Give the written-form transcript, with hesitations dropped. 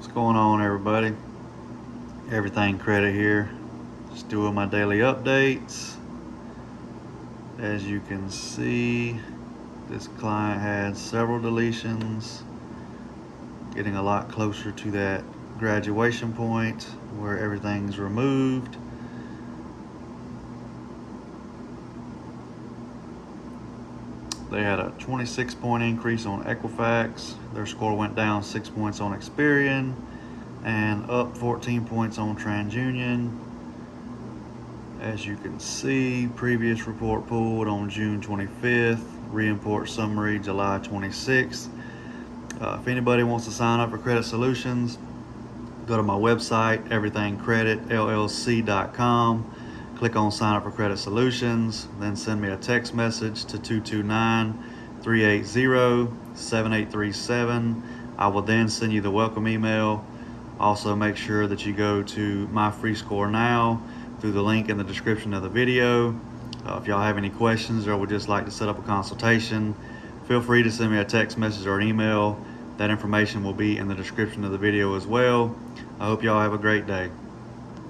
What's going on, everybody? Everything Credit here. Just doing my daily updates. As you can see, this client had several deletions, getting a lot closer to that graduation point where everything's removed. They had a 26-point increase on Equifax. Their score went down 6 points on Experian and up 14 points on TransUnion. As you can see, previous report pulled on June 25th, re-import summary July 26th. If anybody wants to sign up for Credit Solutions, go to my website, everythingcreditllc.com. Click on sign up for Credit Solutions, then send me a text message to 229-380-7837. I will then send you the welcome email. Also, make sure that you go to My Free Score Now through the link in the description of the video. If y'all have any questions or would just like to set up a consultation, feel free to send me a text message or an email. That information will be in the description of the video as well. I hope y'all have a great day.